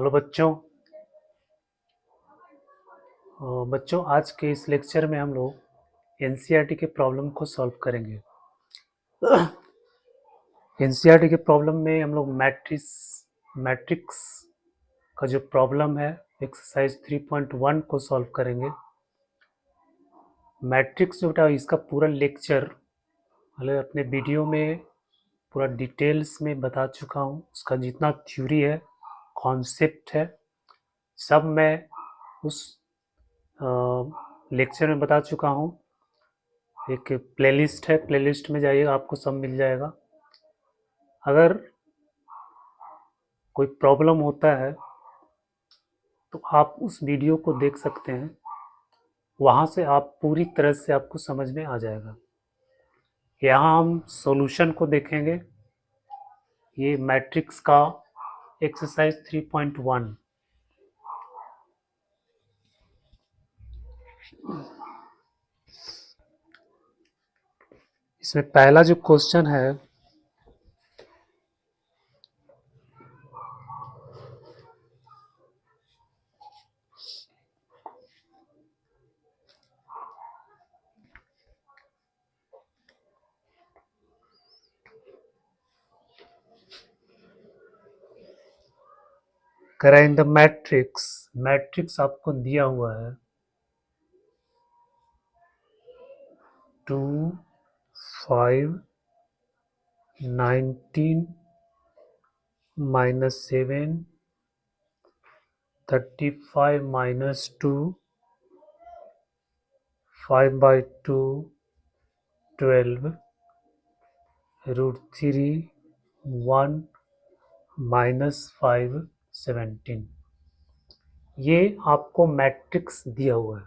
Hello बच्चों। बच्चों आज के इस लेक्चर में हम लोग एनसीईआरटी के प्रॉब्लम को सॉल्व करेंगे। एनसीईआरटी के प्रॉब्लम में हम लोग मैट्रिक्स का जो प्रॉब्लम है एक्सरसाइज 3.1 को सॉल्व करेंगे। मैट्रिक्स जो बेटा इसका पूरा लेक्चर अपने वीडियो में पूरा डिटेल्स में बता चुका हूँ। उसका जितना थ्योरी है, कॉन्सेप्ट है, सब मैं उस लेक्चर में बता चुका हूँ। एक प्लेलिस्ट है, प्लेलिस्ट में जाइएगा, आपको सब मिल जाएगा। अगर कोई प्रॉब्लम होता है तो आप उस वीडियो को देख सकते हैं, वहाँ से आप पूरी तरह से आपको समझ में आ जाएगा। यहाँ हम सॉल्यूशन को देखेंगे। ये मैट्रिक्स का एक्सरसाइज 3.1। इसमें पहला जो क्वेश्चन है, करें इन द मैट्रिक्स आपको दिया हुआ है 2 5 19 -7 35 -2 5/2 12 √3 1 -5 17। ये आपको मैट्रिक्स दिया हुआ है।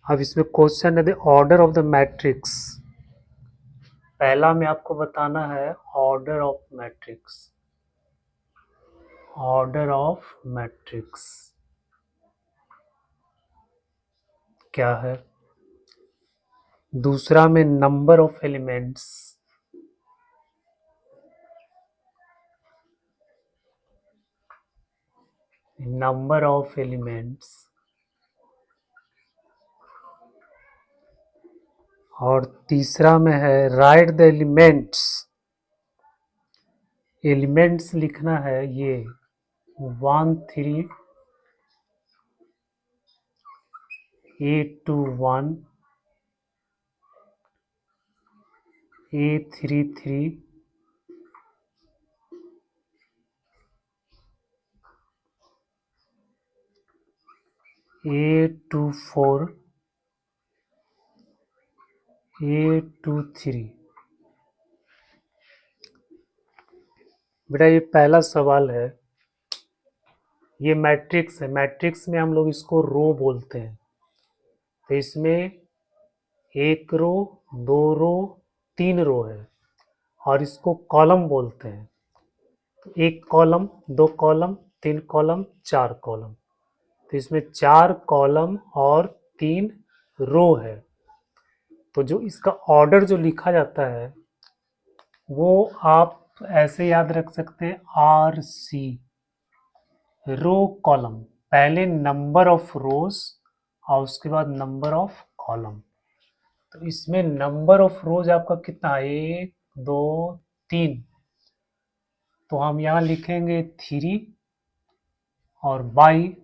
अब इसमें क्वेश्चन है the order of the matrix. पहला में आपको बताना है order of matrix. Order of matrix क्या है। दूसरा में number of elements. Number of elements. और तीसरा में है राइट द एलिमेंट्स। एलिमेंट्स लिखना है ये 1 3 A21 A33 A24 A23। बेटा ये पहला सवाल है। ये मैट्रिक्स है। मैट्रिक्स में हम लोग इसको रो बोलते हैं। तो इसमें एक रो, दो रो, तीन रो है और इसको कॉलम बोलते हैं। तो एक कॉलम, दो कॉलम, तीन कॉलम, चार कॉलम। तो इसमें चार कॉलम और तीन रो है। तो जो इसका ऑर्डर जो लिखा जाता है वो आप ऐसे याद रख सकते हैं, आर सी, रो कॉलम। पहले नंबर ऑफ रोज और उसके बाद नंबर ऑफ कॉलम। तो इसमें नंबर ऑफ रोज आपका कितना है, 1 2 3। तो हम यहाँ लिखेंगे 3 और बाई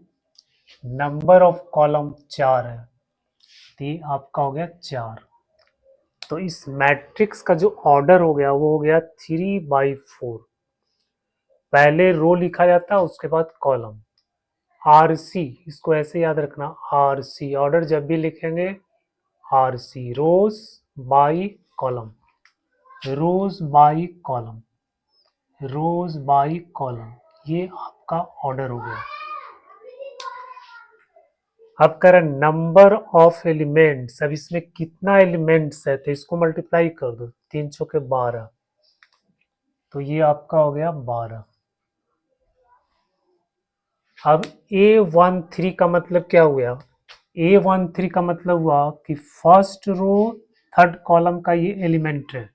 नंबर ऑफ कॉलम 4 है, तो ये आपका हो गया 4। तो इस मैट्रिक्स का जो ऑर्डर हो गया वो हो गया 3/4। पहले रो लिखा जाता है, उसके बाद कॉलम। आर सी, इसको ऐसे याद रखना, आर सी ऑर्डर जब भी लिखेंगे R C, rows by column, rows by column, rows by column, ये आपका ऑर्डर हो गया। अब करें नंबर ऑफ एलिमेंट्स। अब इसमें कितना एलिमेंट्स है तो इसको मल्टीप्लाई कर दो, 3 चौके 12। तो ये आपका हो गया 12। अब A13 का मतलब क्या हुआ। A13 का मतलब हुआ कि फर्स्ट रो थर्ड कॉलम का ये एलिमेंट है।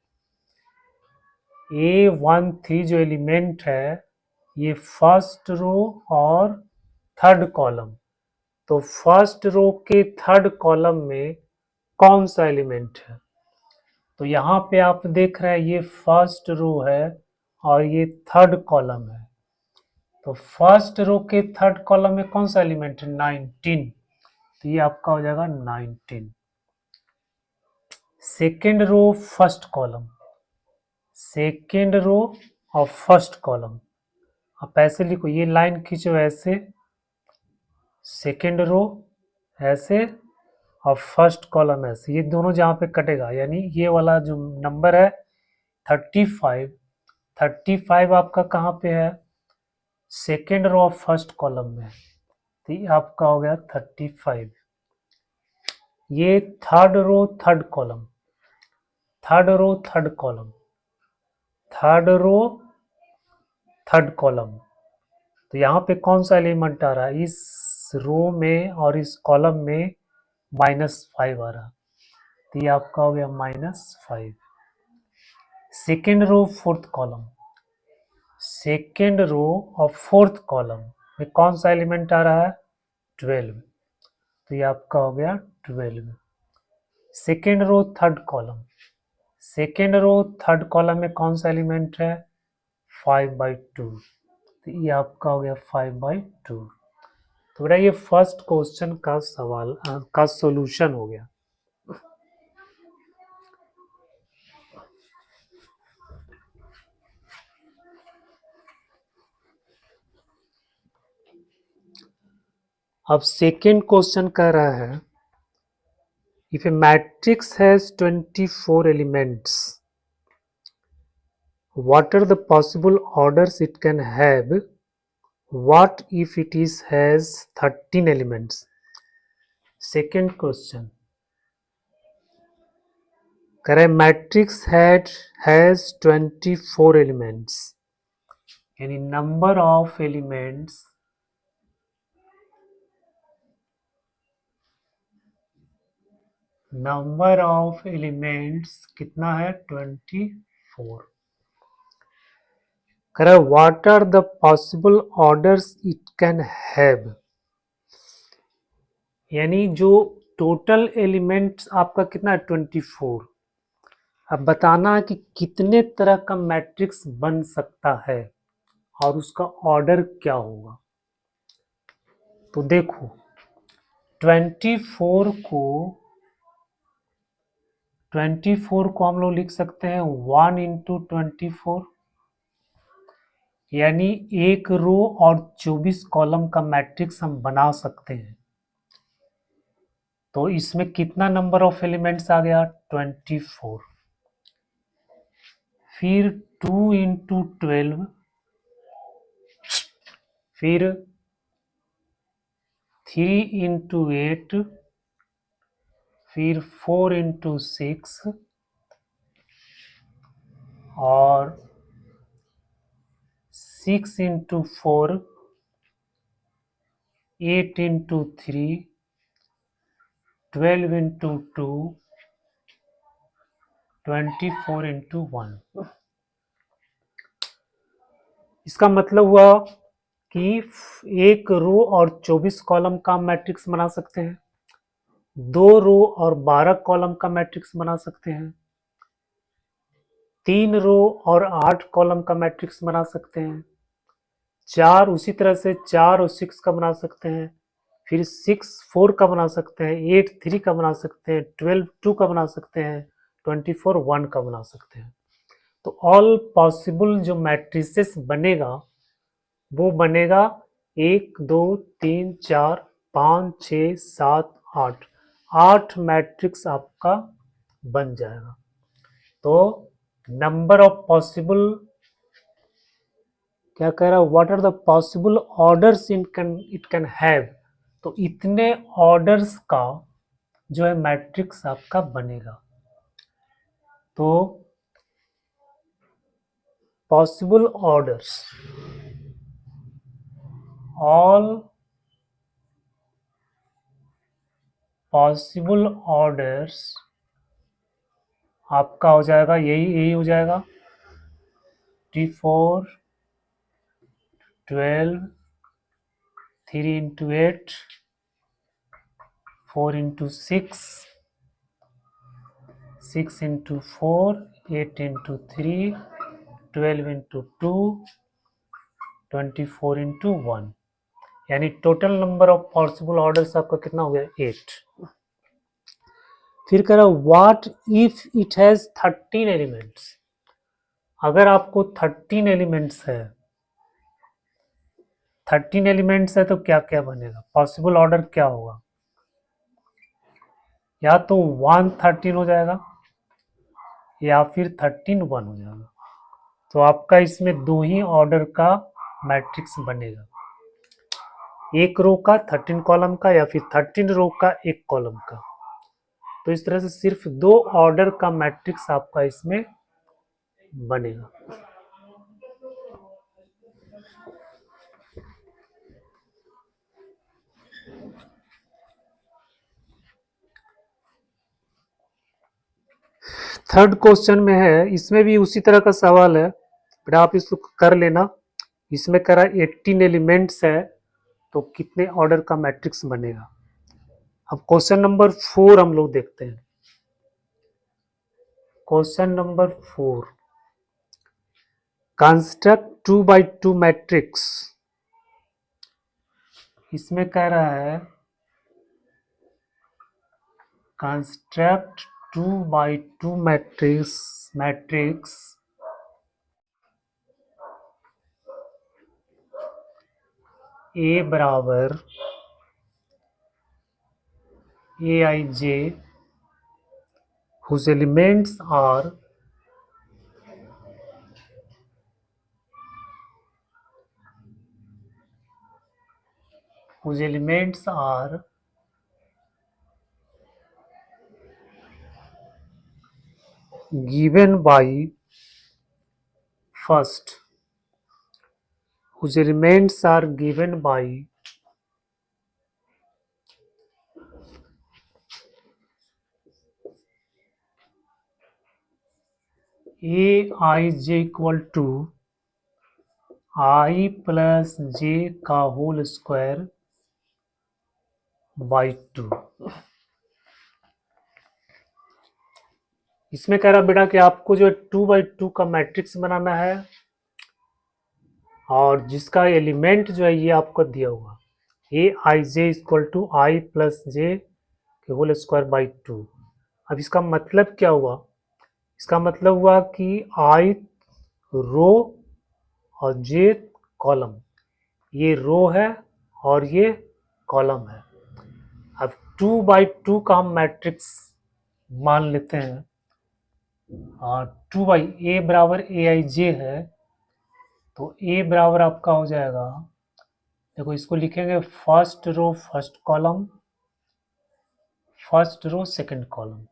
A13 जो एलिमेंट है ये फर्स्ट रो और थर्ड कॉलम। तो फर्स्ट रो के थर्ड कॉलम में कौन सा एलिमेंट है? तो यहाँ पे आप देख रहे हैं ये फर्स्ट रो है और ये थर्ड कॉलम है। तो फर्स्ट रो के थर्ड कॉलम में कौन सा एलिमेंट है? 19। तो ये आपका हो जाएगा 19। Second row first column, second row और फर्स्ट कॉलम, आप ऐसे लिखो, ये लाइन खींचो ऐसे, सेकेंड रो ऐसे और फर्स्ट कॉलम ऐसे, ये दोनों जहाँ पे कटेगा यानी ये वाला जो नंबर है 35, 35 आपका कहाँ पे है? Second row of first column में। तो ये आपका हो गया 35। ये third row third column, third row third column, third row third column. तो यहाँ पे कौन सा एलिमेंट आ रहा है? इस रो में और इस कॉलम में -5 आ रहा। तो ये आपका हो गया -5। Second row fourth column, second row और फोर्थ कॉलम में कौन सा एलिमेंट आ रहा है? 12। तो ये आपका हो गया 12। Second row third column, second row third column में कौन सा एलिमेंट है? 5/2। तो ये आपका हो गया 5/2। तो बेटा ये फर्स्ट क्वेश्चन का सवाल का सॉल्यूशन हो गया। अब सेकेंड क्वेश्चन कह रहा है if A matrix has 24 elements, what are the possible orders it can have? What if it is has 13 elements? Second question, कह रहे मैट्रिक्स has 24 elements, यानी नंबर ऑफ एलिमेंट्स कितना है? 24। कह रहा है what are the possible orders it can have, यानी जो टोटल एलिमेंट्स आपका कितना है? 24। अब बताना है कि कितने तरह का मैट्रिक्स बन सकता है और उसका ऑर्डर क्या होगा। तो देखो 24 को 24 को हम लोग लिख सकते हैं 1 इंटू 24, यानी एक रो और 24 कॉलम का मैट्रिक्स हम बना सकते हैं। तो इसमें कितना नंबर ऑफ एलिमेंट्स आ गया? 24। फिर 2 इंटू 12, फिर 3 इंटू 8, फिर 4 इंटू 6 और 6 इंटू 4, 8 इंटू 3, 12 इंटू 2, 24 इंटू 1। इसका मतलब हुआ कि एक रो और 24 कॉलम का मैट्रिक्स बना सकते हैं, 2 रो और 12 कॉलम का मैट्रिक्स बना सकते हैं, 3 रो और 8 कॉलम का मैट्रिक्स बना सकते हैं, 4 उसी तरह से 4 और 6 का बना सकते हैं, फिर 6 4 का बना सकते हैं, 8 3 का बना सकते हैं, 12 2 का बना सकते हैं, 24 1 का बना सकते हैं। तो ऑल पॉसिबल जो मैट्रिसेस बनेगा वो बनेगा 1 2 3 4 5 6 7 8, 8 मैट्रिक्स आपका बन जाएगा। तो नंबर ऑफ पॉसिबल क्या कह रहा है? What are the possible orders it can have, तो इतने ऑर्डर्स का जो है मैट्रिक्स आपका बनेगा। तो possible orders, all possible orders आपका हो जाएगा, यही हो जाएगा 24 12, 3 into 8, 4 into 6, 6 into 4, 8 into 3, 12 into 2, 24 into 1, यानी total number of possible orders आपका कितना हो गया 8। फिर कह रहा what if it has 13 elements, अगर आपको 13 एलिमेंट्स है, 13 एलिमेंट्स है तो क्या क्या बनेगा, पॉसिबल ऑर्डर क्या होगा, या तो 1 13 हो जाएगा या फिर 13 1 हो जाएगा। तो आपका इसमें दो ही ऑर्डर का मैट्रिक्स बनेगा, एक रो का 13 कॉलम का या फिर 13 रो का एक कॉलम का। तो इस तरह से सिर्फ दो ऑर्डर का मैट्रिक्स आपका इसमें बनेगा। थर्ड क्वेश्चन में है, इसमें भी उसी तरह का सवाल है, बट आप इसको कर लेना। इसमें कह रहा है 18 एलिमेंट्स है तो कितने ऑर्डर का मैट्रिक्स बनेगा। अब क्वेश्चन नंबर 4 हम लोग देखते हैं। Question number 4, construct 2 by 2 matrix. इसमें कह रहा है कंस्ट्रक्ट 2 by 2 मैट्रिक्स ए बराबर ए आई जे whose elements are given by first, whose elements are given by a I j equal to I plus j का होल स्क्वायर बाई 2। इसमें कह रहा बेटा कि आपको जो है 2 by 2 का मैट्रिक्स बनाना है और जिसका एलिमेंट जो है ये आपको दिया हुआ ए आई J equal to I plus जे के होल स्क्वायर बाई 2। अब इसका मतलब क्या हुआ, इसका मतलब हुआ कि आई रो और जे कॉलम, ये रो है और ये कॉलम है। अब 2 by 2 का हम मैट्रिक्स मान लेते हैं और 2 by ए बराबर ए आई जे है, तो ए बराबर आपका हो जाएगा, देखो इसको लिखेंगे first row first column, first row second column,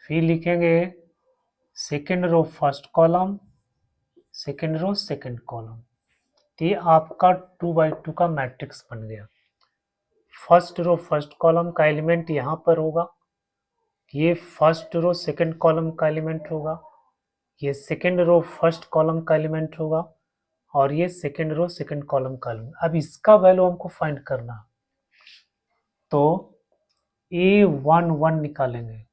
फिर लिखेंगे second row first column, second row second column. तो ये आपका 2 by 2 का मैट्रिक्स बन गया। फर्स्ट रो फर्स्ट कॉलम का एलिमेंट यहाँ पर होगा, ये फर्स्ट रो सेकंड कॉलम का एलिमेंट होगा, ये सेकंड रो फर्स्ट कॉलम का एलिमेंट होगा और ये सेकंड रो सेकंड कॉलम का एलिमेंट। अब इसका वैल्यू हमको फाइंड करना, तो A11 निकालेंगे।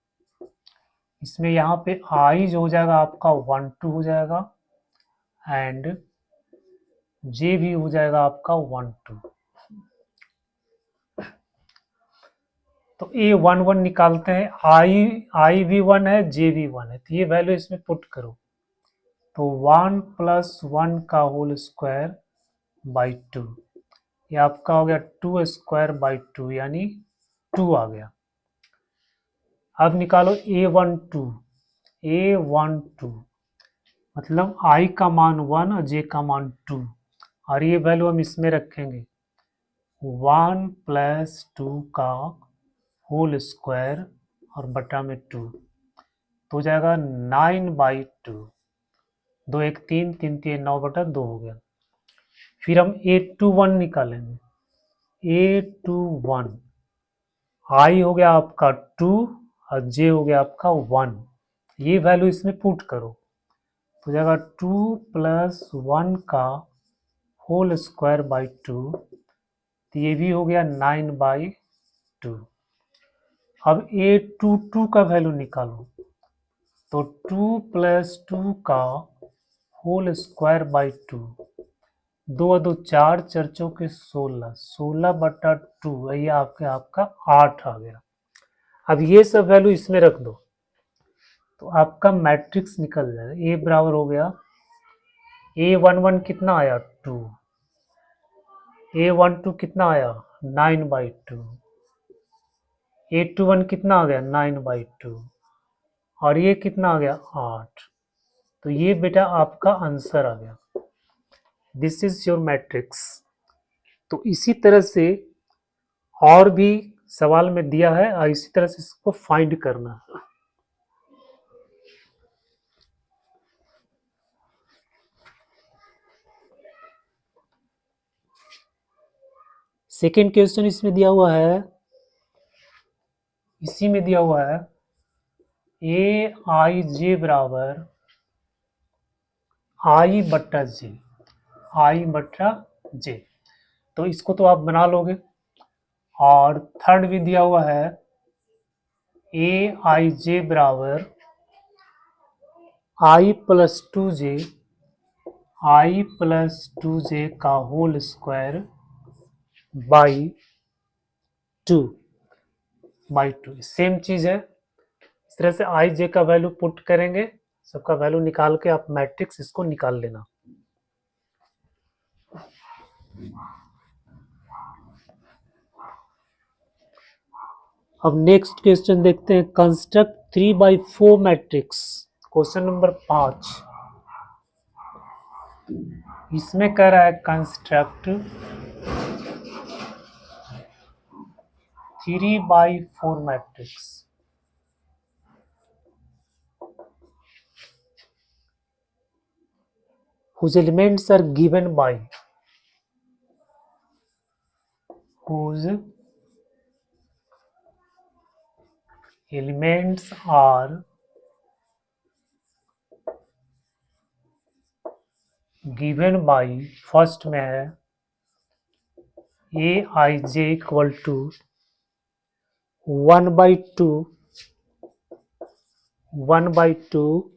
इसमें यहाँ पे आई जो हो जाएगा आपका 1 2 हो जाएगा एंड जे भी हो जाएगा आपका 1 2। तो A11 निकालते हैं, आई भी 1 है, जे भी 1 है, तो ये वैल्यू इसमें पुट करो, तो 1 + 1 का होल स्क्वायर बाई 2, ये आपका हो गया 2 स्क्वायर बाई 2 यानी 2 आ गया। अब निकालो A12 मतलब i का मान 1 और j का मान 2, और ये वैल्यू हम इसमें रखेंगे 1 + 2 का होल स्क्वायर और बटा में 2, तो हो जाएगा 9/2, 2 1 3 3 3 9/2 हो गया। फिर हम A21 निकालेंगे, A21 i हो गया आपका 2 और j हो गया आपका 1, ये वैल्यू इसमें पुट करो, तो हो जाएगा 2 + 1 का होल स्क्वायर बाई 2, तो ये भी हो गया 9/2। अब a22 का वैल्यू निकालो, तो 2 + 2 का होल स्क्वायर बाई 2, 2 और 2 4, 4 चौके 16, 16/2, ये आपका 8 आ गया। अब ये सब वैल्यू इसमें रख दो तो आपका मैट्रिक्स निकल जाएगा। a बराबर हो गया, a11 कितना आया 2, a12 कितना आया 9/2, a21 कितना आ गया 9/2, और ये कितना आ गया 8। तो ये बेटा आपका आंसर आ गया। This is your matrix. तो इसी तरह से और भी सवाल में दिया है और इसी तरह से इसको फाइंड करना है। सेकेंड क्वेश्चन इसमें दिया हुआ है, इसी में दिया हुआ है aij बराबर i/j, i/j। तो इसको तो आप बना लोगे। और थर्ड भी दिया हुआ है aij बराबर i+2j, i+2j का होल स्क्वायर बाई 2, सेम चीज है। इस तरह से आई जे का वैल्यू पुट करेंगे, सबका वैल्यू निकाल के आप मैट्रिक्स इसको निकाल लेना। अब नेक्स्ट क्वेश्चन देखते हैं, कंस्ट्रक्ट 3/4 मैट्रिक्स, क्वेश्चन नंबर 5। इसमें कह रहा है construct 3/4 matrix. whose elements are given by, whose elements are given by, फर्स्ट में है aij equal to 1/2, 1/2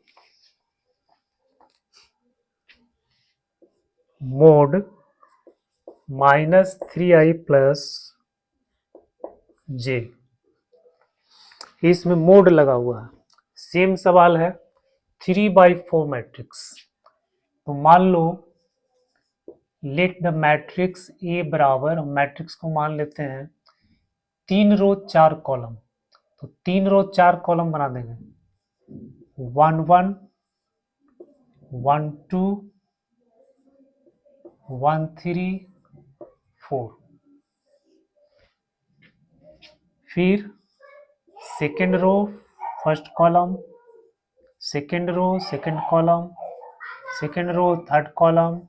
mod -3i plus j। इसमें मोड लगा हुआ है। सेम सवाल है 3/4 मैट्रिक्स। तो मान लो लेट द मैट्रिक्स ए बराबर, हम मैट्रिक्स को मान लेते हैं 3 रो 4 कॉलम। तो 3 रो 4 कॉलम बना देंगे, 1 1 1 2 1 3 4। फिर second row first column, second row second column, second row third column,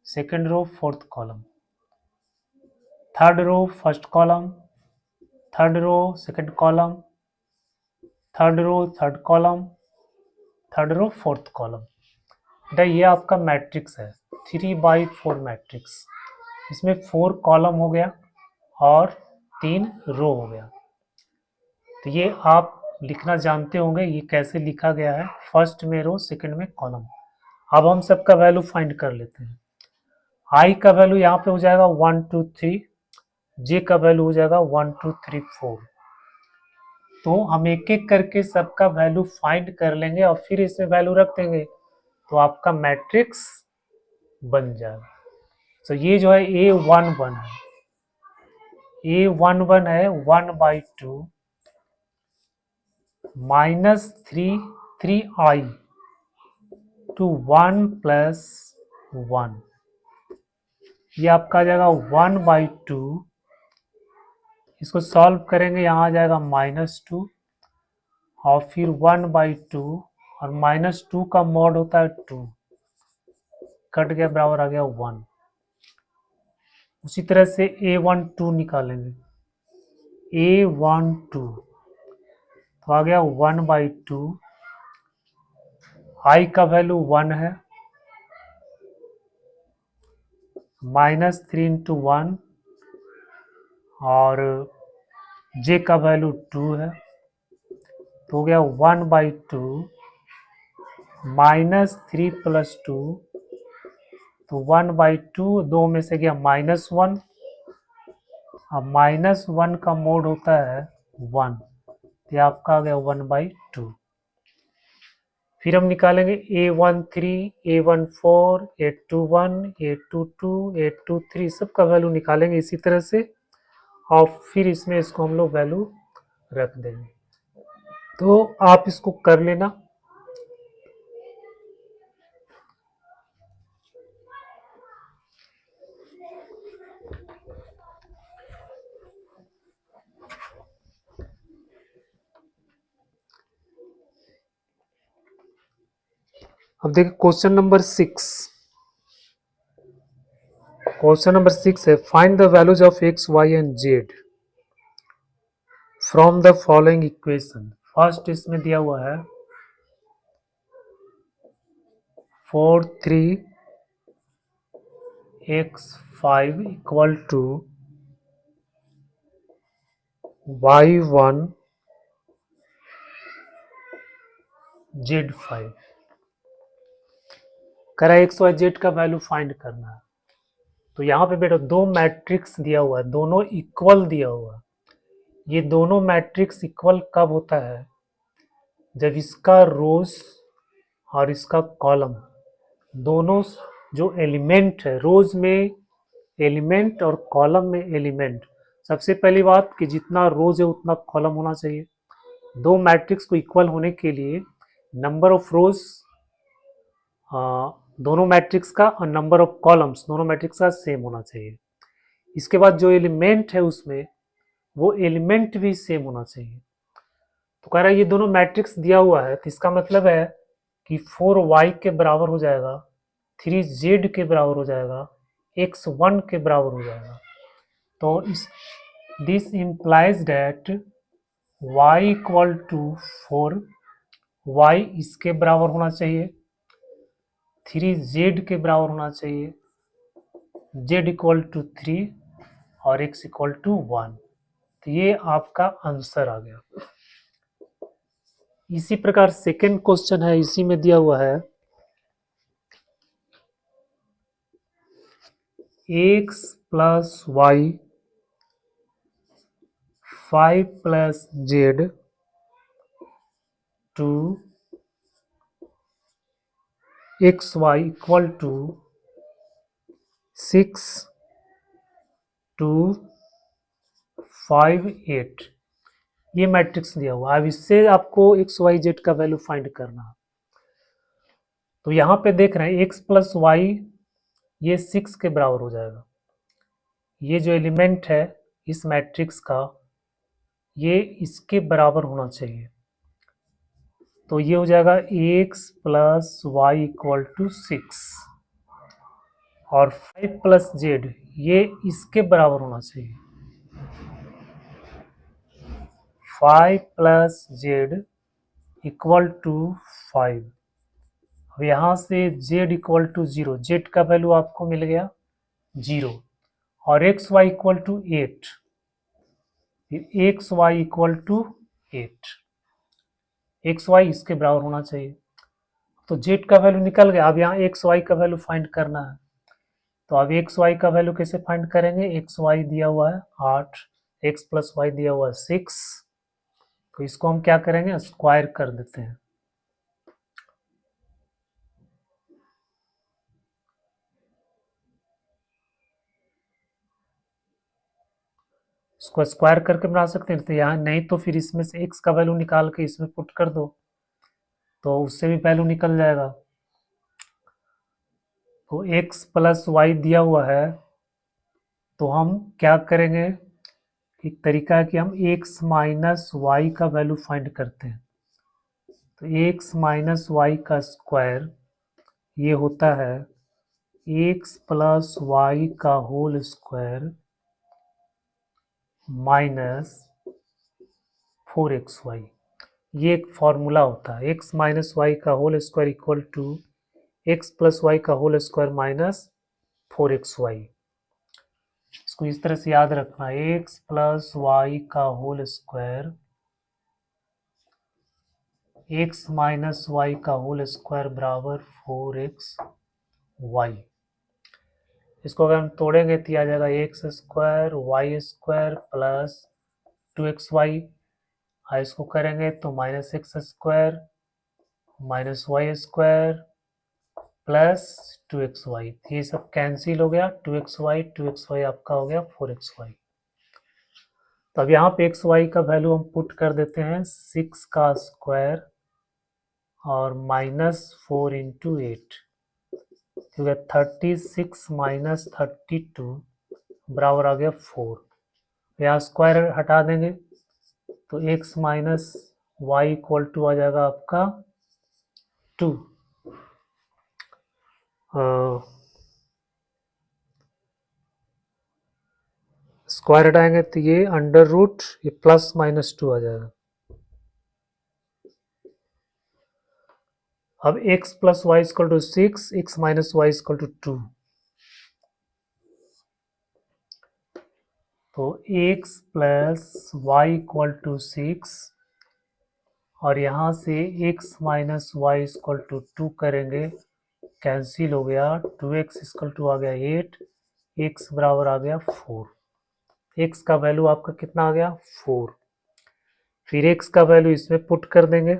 second row fourth column, third row first column, third row second column, third row third column, third row fourth column. बेटा ये आपका matrix है 3/4 matrix. इसमें 4 column हो गया और 3 रो हो गया। तो ये आप लिखना जानते होंगे, ये कैसे लिखा गया है, फर्स्ट में रो सेकंड में कॉलम। अब हम सबका वैल्यू फाइंड कर लेते हैं। आई का वैल्यू यहाँ पे हो जाएगा 1 2 3, जे का वैल्यू हो जाएगा 1 2 3 4। तो हम एक एक करके सबका वैल्यू फाइंड कर लेंगे और फिर इसमें वैल्यू रख देंगे, तो आपका मैट्रिक्स बन जाएगा। तो ये जो है A11 है, A11 है 1/2 -3i टू 1 + 1। ये आपका आ जाएगा 1/2। इसको सॉल्व करेंगे, यहाँ आ जाएगा -2 और फिर 1/2, और -2 का मॉड होता है 2, कट गया बराबर आ गया 1। उसी तरह से A12 निकालेंगे, A12 तो आ गया 1/2, आई का वैल्यू 1 है, -3 इंटू 1 और j का वैल्यू 2 है, तो हो गया 1/2 -3 + 2, तो 1/2, 2 में से गया -1, अब -1 का मोड होता है 1, तो ये आपका आ गया 1/2। फिर हम निकालेंगे A13, A14, A21, A22, A23 सबका वैल्यू निकालेंगे इसी तरह से, और फिर इसमें इसको हम लोग वैल्यू रख देंगे। तो आप इसको कर लेना। अब देखिए क्वेश्चन नंबर 6। क्वेश्चन नंबर 6 है, find the values of x, y and z from the following equation. First इसमें दिया हुआ है 4, 3 x 5 equal to y1 z5। कह रहा है एक्स वाई जेड का वैल्यू फाइंड करना है। तो यहाँ पे बेटा दो मैट्रिक्स दिया हुआ है, दोनों इक्वल दिया हुआ है। ये दोनों मैट्रिक्स इक्वल कब होता है? जब इसका रोज और इसका कॉलम दोनों जो एलिमेंट है, रोज में एलिमेंट और कॉलम में एलिमेंट, सबसे पहली बात कि जितना रोज है उतना कॉलम होना चाहिए। दो मैट्रिक्स को इक्वल होने के लिए नंबर ऑफ रोज दोनों मैट्रिक्स का और नंबर ऑफ कॉलम्स दोनों मैट्रिक्स का सेम होना चाहिए। इसके बाद जो एलिमेंट है उसमें वो एलिमेंट भी सेम होना चाहिए। तो कह रहा है ये दोनों मैट्रिक्स दिया हुआ है, तो इसका मतलब है कि 4y के बराबर हो जाएगा, 3z के बराबर हो जाएगा, x1 के बराबर हो जाएगा। तो इस this implies that y equal to 4, y इसके बराबर होना चाहिए, 3z के बराबर होना चाहिए, z इक्वल टू 3 और x इक्वल टू 1। तो ये आपका आंसर आ गया। इसी प्रकार सेकेंड क्वेश्चन है, इसी में दिया हुआ है x plus Y 5 plus Z two X Y equal to 6 2 5 8। ये मैट्रिक्स दिया हुआ। अब इससे आपको एक्स वाई जेड का वैल्यू फाइंड करना है। तो यहाँ पे देख रहे हैं एक्स प्लस वाई ये 6 के बराबर हो जाएगा। ये जो एलिमेंट है इस मैट्रिक्स का ये इसके बराबर होना चाहिए। तो ये हो जाएगा X plus Y equal to 6 और 5 प्लस जेड ये इसके बराबर होना चाहिए, 5 प्लस जेड इक्वल टू 5। अब यहाँ से z इक्वल टू 0, जेड का वैल्यू आपको मिल गया 0 और एक्स वाई इक्वल टू 8, फिर X Y equal to 8, X Y इसके बराबर होना चाहिए। तो जेड का वैल्यू निकल गया। अब यहाँ एक्स वाई का वैल्यू फाइंड करना है। तो अब एक्स वाई का वैल्यू कैसे फाइंड करेंगे? एक्स वाई दिया हुआ है 8, एक्स प्लस वाई दिया हुआ है 6, तो इसको हम क्या करेंगे? स्क्वायर कर देते हैं। इसको स्क्वायर करके बना सकते हैं, तो यहाँ नहीं तो फिर इसमें से एक्स का वैल्यू निकाल के इसमें पुट कर दो तो उससे भी वैल्यू निकल जाएगा। तो एक्स प्लस वाई दिया हुआ है, तो हम क्या करेंगे? एक तरीका है कि हम एक्स माइनस वाई का वैल्यू फाइंड करते हैं। तो एक्स माइनस वाई का स्क्वायर ये होता है एक्स प्लस वाई का होल स्क्वायर माइनस 4xy। ये एक फॉर्मूला होता है, एक्स माइनस वाई का whole square equal to X plus Y का होल स्क्वायर माइनस 4xy। इसको इस तरह से याद रखना, x प्लस वाई का whole square x minus Y का होल स्क्वायर बराबर 4xy। इसको अगर हम तोड़ेंगे तो आ जाएगा X square Y square plus 2xy। इसको करेंगे तो minus X square minus Y square plus 2xy। ये सब कैंसिल हो गया, 2xy आपका हो गया 4xy। तो अब यहाँ पे xy का वैल्यू हम पुट कर देते हैं 6 का स्क्वायर और माइनस 4 इंटू 8, क्योंकि 36 माइनस 32 बराबर आ गया 4। यहाँ स्क्वायर हटा देंगे तो x minus Y equal to आ जाएगा आपका 2। स्क्वायर हटाएंगे तो ये अंडर रूट, ये प्लस माइनस 2 आ जाएगा। अब x plus Y equal to 6, x minus Y equal to 2। तो x plus Y equal to 6 और यहाँ से x minus Y equal to 2 करेंगे, कैंसिल हो गया, 2x इक्वल टू आ गया 8, x बराबर आ गया 4। x का वैल्यू आपका कितना आ गया 4। फिर x का वैल्यू इसमें पुट कर देंगे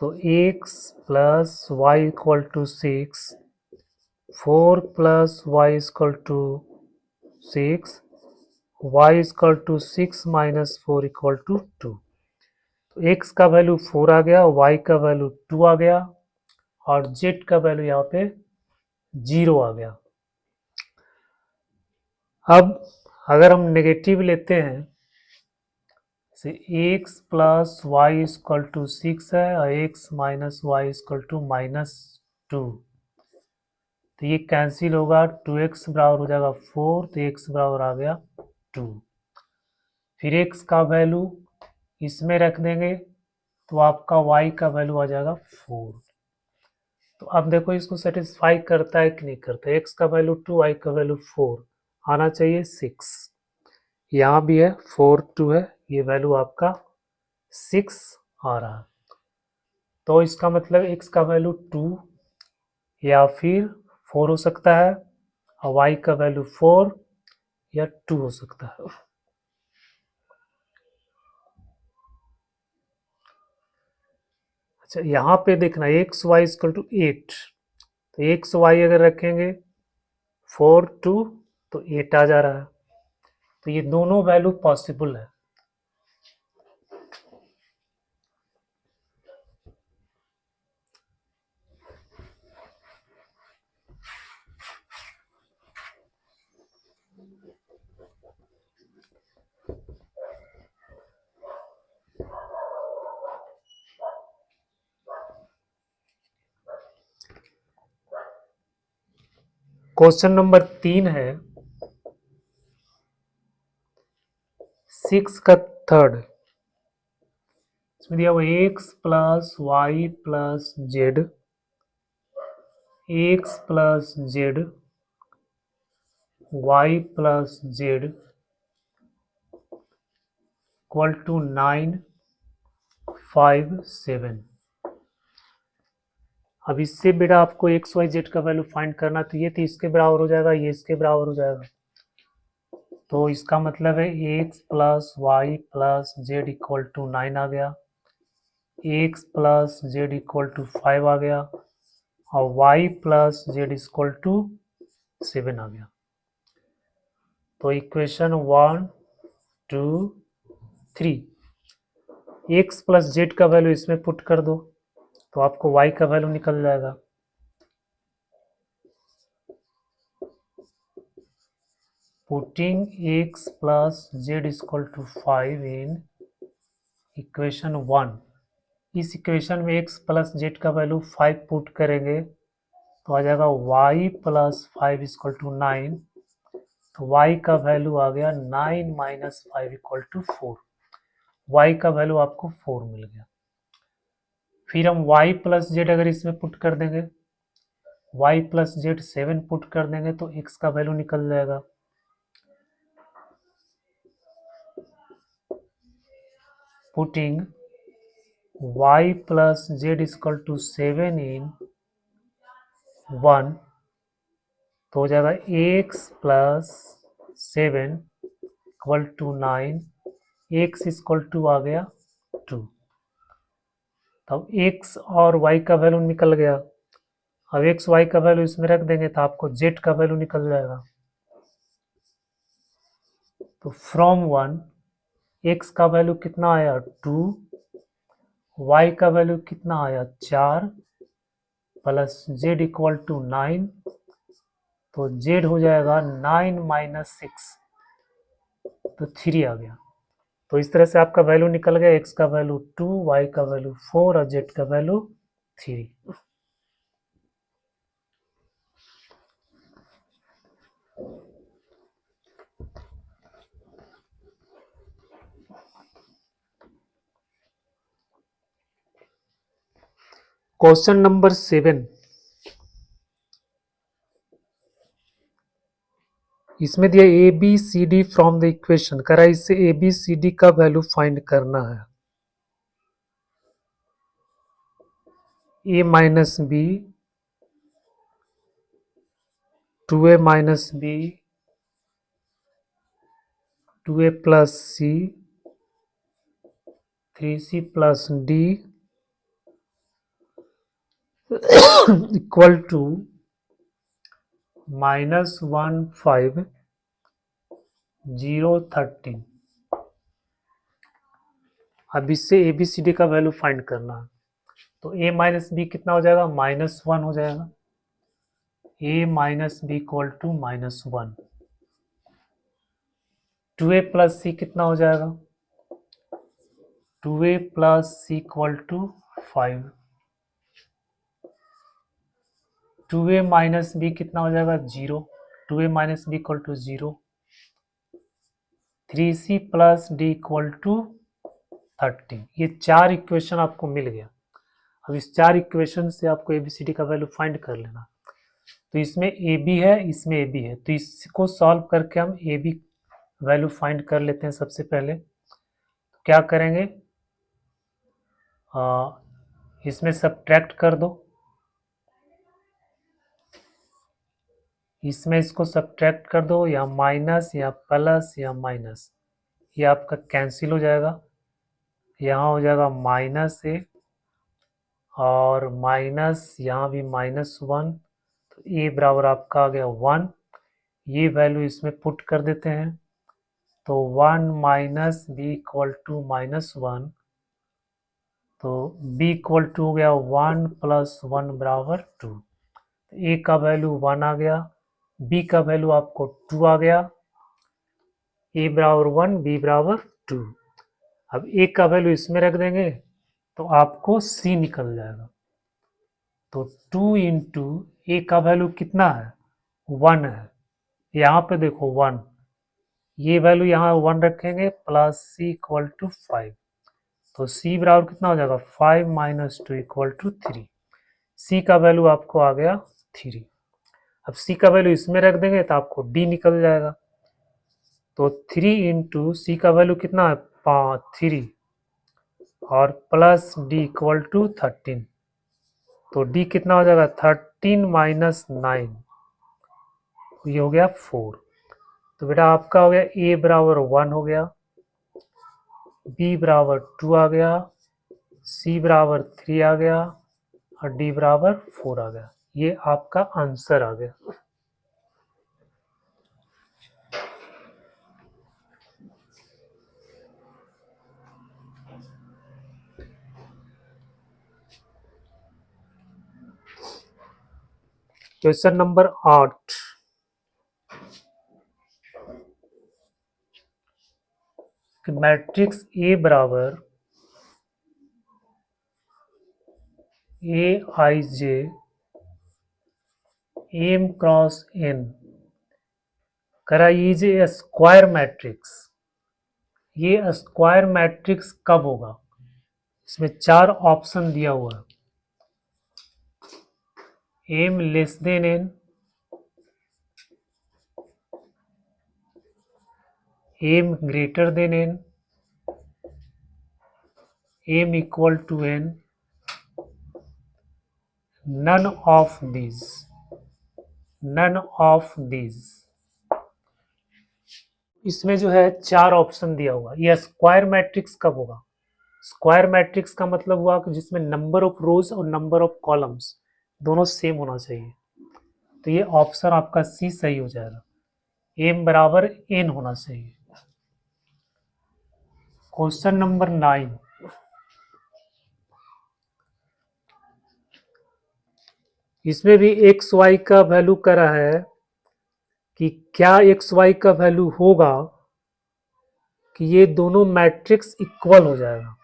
तो x plus Y equal to 6, 4 plus Y equal to 6, Y equal to 6 minus 4 equal to 2। तो x का वैल्यू 4 आ गया, y का वैल्यू 2 आ गया और z का वैल्यू यहाँ पे 0 आ गया। अब अगर हम नेगेटिव लेते हैं से x plus Y equal to 6 है और x minus Y equal to minus 2, तो ये कैंसिल होगा, 2x बराबर हो जाएगा 4, तो x बराबर आ गया 2। फिर x का वैल्यू इसमें रख देंगे तो आपका y का वैल्यू आ जाएगा 4। तो अब देखो इसको सेटिस्फाई करता है कि नहीं करता है। x का वैल्यू 2, y का वैल्यू 4, आना चाहिए 6। यहाँ भी है 4 2 है, ये वैल्यू आपका 6 आ रहा है। तो इसका मतलब x का वैल्यू 2 या फिर 4 हो सकता है और y का वैल्यू 4 या 2 हो सकता है। अच्छा, यहाँ पे देखना एक्स वाई इक्वल टू 8, तो एक्स वाई अगर रखेंगे 4 2 तो 8 आ जा रहा है। तो ये दोनों वैल्यू पॉसिबल है। क्वेश्चन नंबर 3 है 6 का थर्ड। इसमें दिया हुआ X plus Y plus Z, X plus Z Y plus Z equal to 9 5 7। अब इससे बेटा आपको एक्स वाई जेड का वैल्यू फाइंड करना, तो ये तो इसके बराबर हो जाएगा, ये इसके बराबर हो जाएगा। तो इसका मतलब है X plus Y plus Z equal to 9 आ गया, X plus Z equal to 5 आ गया और Y plus Z equal to 7 आ गया। तो इक्वेशन 1 2 3, एक्स प्लस जेड का वैल्यू इसमें पुट कर दो तो आपको वाई का वैल्यू निकल जाएगा। Putting x plus z is equal to 5 in equation 1, इस इक्वेशन में x प्लस जेड का वैल्यू 5 पुट करेंगे तो आ जाएगा y प्लस 5 इक्वल टू 9। तो y का वैल्यू आ गया 9 माइनस 5 इक्वल टू 4। y का वैल्यू आपको 4 मिल गया। फिर हम y प्लस जेड अगर इसमें पुट कर देंगे, y प्लस जेड 7 पुट कर देंगे तो x का वैल्यू निकल जाएगा। Putting y plus Z equal to 7 in 1 तो हो जाएगा x plus 7 equal to 9, x equal to आ गया 2। तब x और y का वैल्यू निकल गया। अब x y का वैल्यू इसमें रख देंगे तो आपको z का वैल्यू निकल जाएगा। तो फ्रॉम 1 x का वैल्यू कितना आया 2, y का वैल्यू कितना आया 4 प्लस z इक्वल टू 9 तो z हो जाएगा 9 माइनस 6 तो 3 आ गया। तो इस तरह से आपका वैल्यू निकल गया, x का वैल्यू 2, y का वैल्यू 4 और z का वैल्यू 3। क्वेश्चन नंबर 7, इसमें दिया A B C D from the equation, कह रहा है इससे ए बी सी डी का वैल्यू फाइंड करना है। A minus B, 2a minus B, 2a plus C, 3c plus D equal to -1 5 0 13। अब इससे ए बी सी डी का वैल्यू फाइंड करना है। तो a माइनस बी कितना हो जाएगा -1 हो जाएगा। a minus B equal to -1। 2a plus C कितना हो जाएगा 2a plus C equal to 5। 2a minus B कितना हो जाएगा 0, 2a minus B equal to 0। 3c plus D equal to 13। ये 4 इक्वेशन आपको मिल गया। अब इस 4 इक्वेशन से आपको एबीसीडी का वैल्यू फाइंड कर लेना। तो इसमें ए बी है, इसमें ए बी है, तो इसको सॉल्व करके हम ए बी वैल्यू फाइंड कर लेते हैं। सबसे पहले क्या करेंगे, इसमें सब्ट्रैक्ट कर दो, इसमें इसको सब्ट्रैक्ट कर दो, या माइनस या प्लस या माइनस, ये आपका कैंसिल हो जाएगा। यहाँ हो जाएगा -a और माइनस यहाँ भी -1, तो a बराबर आपका आ गया 1। ये वैल्यू इसमें पुट कर देते हैं तो 1 माइनस बी इक्वल टू -1, तो b इक्वल टू हो गया 1 प्लस 1 बराबर 2। a का वैल्यू 1 आ गया, b का वैल्यू आपको 2 आ गया। a बराबर 1, b बराबर 2। अब a का वैल्यू इसमें रख देंगे तो आपको c निकल जाएगा। तो 2 इंटू ए का वैल्यू कितना है 1 है, यहाँ पे देखो 1, ये वैल्यू यहाँ 1 रखेंगे प्लस सी इक्वल टू 5, तो सी बराबर कितना हो जाएगा 5 माइनस 2 इक्वल टू 3। सी का वैल्यू आपको आ गया 3। अब सी का वैल्यू इसमें रख देंगे तो आपको डी निकल जाएगा। तो 3 इंटू सी का वैल्यू कितना है 3 और प्लस डी इक्वल टू 13, तो डी कितना हो जाएगा 13 माइनस 9, ये हो गया 4। तो बेटा आपका हो गया ए बराबर 1 हो गया, बी बराबर 2 आ गया, सी बराबर 3 आ गया और डी बराबर 4 आ गया। ये आपका आंसर आ गया। क्वेश्चन नंबर 8, मैट्रिक्स ए बराबर ए आई जे एम क्रॉस एन कराइए स्क्वायर मैट्रिक्स। ये स्क्वायर मैट्रिक्स कब होगा, इसमें 4 ऑप्शन दिया हुआ है। m less than n, m greater than n, m equal to n, none of these, none of these। इसमें जो है 4 ऑप्शन दिया हुआ। यह स्क्वायर मैट्रिक्स कब होगा? स्क्वायर मैट्रिक्स का मतलब हुआ कि जिसमें नंबर ऑफ रोज और नंबर ऑफ कॉलम्स दोनों सेम होना चाहिए। तो ये ऑप्शन आपका सी सही हो जाएगा, m बराबर n होना चाहिए। क्वेश्चन नंबर 9, इसमें भी एक्स वाई का वैल्यू करा है कि क्या एक्स वाई का वैल्यू होगा कि ये दोनों मैट्रिक्स इक्वल हो जाएगा।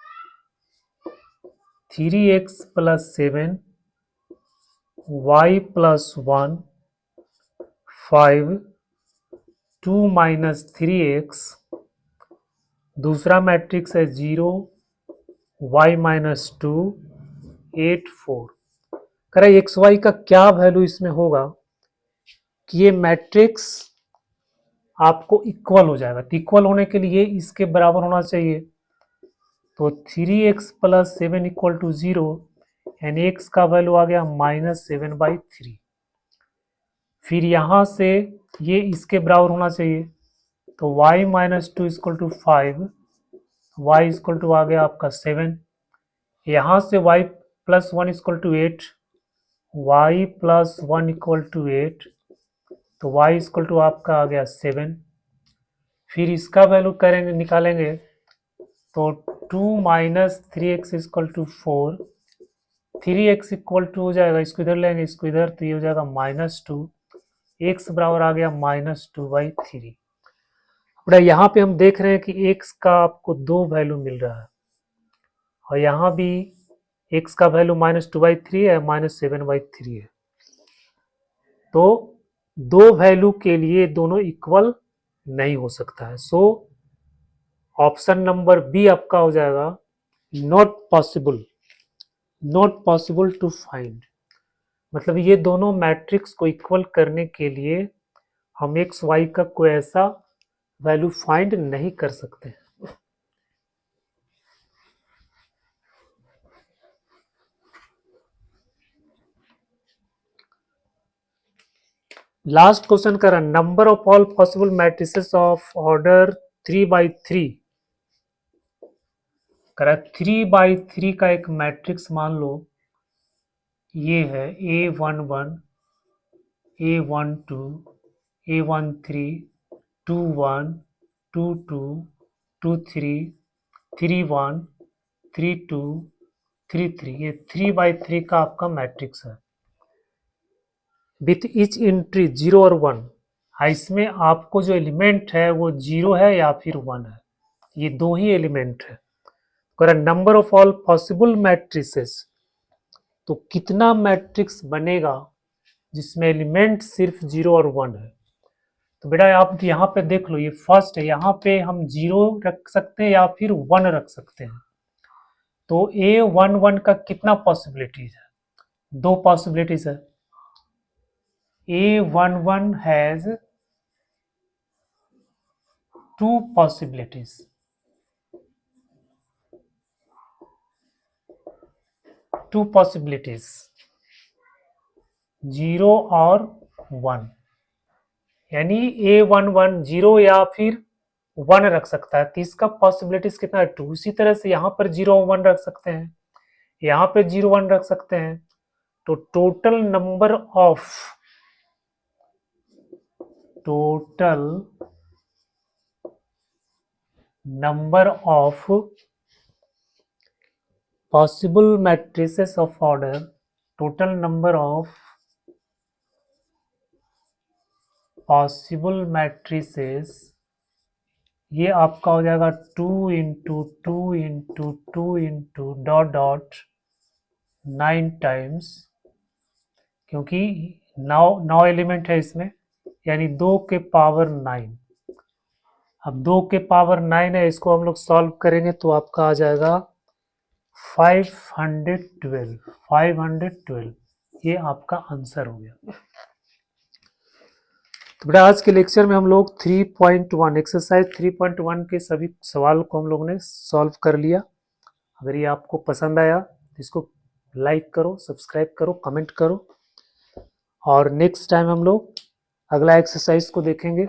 3x plus 7 y plus 1 5 2 minus 3x, दूसरा मैट्रिक्स है 0 y माइनस 2 8 4। कह रहा है एक्स वाई का क्या वैल्यू इसमें होगा कि ये मैट्रिक्स आपको इक्वल हो जाएगा। तो इक्वल होने के लिए इसके बराबर होना चाहिए। तो 3x plus 7 equal to 0 and X का वैल्यू आ गया -7/3। फिर यहाँ से ये इसके बराबर होना चाहिए। तो y minus 2 equal to 5, y equal to आ गया आपका 7। यहाँ से y plus 1 equal to 8, y plus 1 equal to 8, तो y इक्वल टू आपका आ गया 7। फिर इसका वैल्यू करेंगे, निकालेंगे तो 2 minus 3x equal to 4, 3x equal to हो जाएगा, इसको इधर लेंगे इसको इधर, तो ये हो जाएगा -2, x बराबर आ गया -2/3। यहाँ पे हम देख रहे हैं कि x का आपको 2 वैल्यू मिल रहा है और यहाँ भी x का वैल्यू -2/3 है, -7/3 है। तो 2 वैल्यू के लिए दोनों इक्वल नहीं हो सकता है। सो ऑप्शन नंबर बी आपका हो जाएगा not possible, not possible to find. मतलब ये दोनों मैट्रिक्स को इक्वल करने के लिए हम एक्स वाई का कोई ऐसा वैल्यू फाइंड नहीं कर सकते। लास्ट क्वेश्चन कर रहा, number of all possible matrices of order 3/3 करा। 3/3 का एक मैट्रिक्स मान लो ये है A11, A12, A13, 21, 22, 23, 31, 32, 33, ये 3/3 का आपका मैट्रिक्स है विथ ईच एंट्री 0 और 1। इसमें आपको जो एलिमेंट है वो 0 है या फिर 1 है, ये दो ही एलिमेंट है। अगर number of all possible matrices, तो कितना मैट्रिक्स बनेगा जिसमें एलिमेंट सिर्फ 0 और 1 है। तो बेटा आप यहाँ पे देख लो, ये फर्स्ट है, यहाँ पे हम 0 रख सकते हैं या फिर 1 रख सकते हैं। तो A11 का कितना पॉसिबिलिटीज है? 2 पॉसिबिलिटीज है। A11 हैज 2 possibilities, 2 possibilities, 0 और 1। यानी A11 0 या फिर 1 रख सकता है, तो इसका पॉसिबिलिटीज कितना है? 2। इसी तरह से यहाँ पर 0 और 1 रख सकते हैं, यहाँ पे 0 1 रख सकते हैं। तो total number of possible matrices of order, total number of possible matrices, ये आपका हो जाएगा 2 into 2 into 2 into dot dot 9 times, क्योंकि 9 एलिमेंट है इसमें, यानी 2 के पावर 9। अब 2 के पावर 9 है, इसको हम लोग सॉल्व करेंगे तो आपका आ जाएगा 512। ये आपका आंसर हो गया। तो बेटा आज के लेक्चर में हम लोग 3.1 एक्सरसाइज 3.1 के सभी सवाल को हम लोगों ने सॉल्व कर लिया। अगर ये आपको पसंद आया तो इसको लाइक करो, सब्सक्राइब करो, कमेंट करो, और नेक्स्ट टाइम हम लोग अगला एक्सरसाइज को देखेंगे।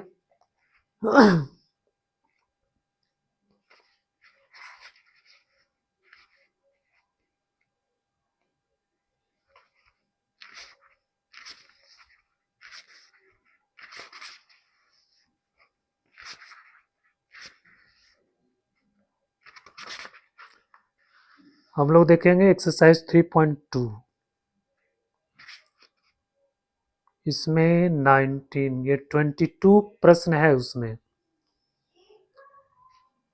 हम लोग देखेंगे एक्सरसाइज 3.2। इसमें 19 ये 22 प्रश्न है उसमें।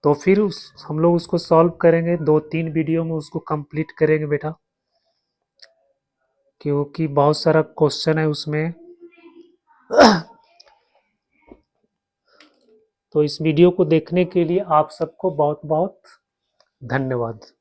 तो फिर हम लोग उसको सॉल्व करेंगे, 2-3 वीडियो में उसको कंप्लीट करेंगे बेटा, क्योंकि बहुत सारा क्वेश्चन है उसमें। तो इस वीडियो को देखने के लिए आप सबको बहुत बहुत धन्यवाद।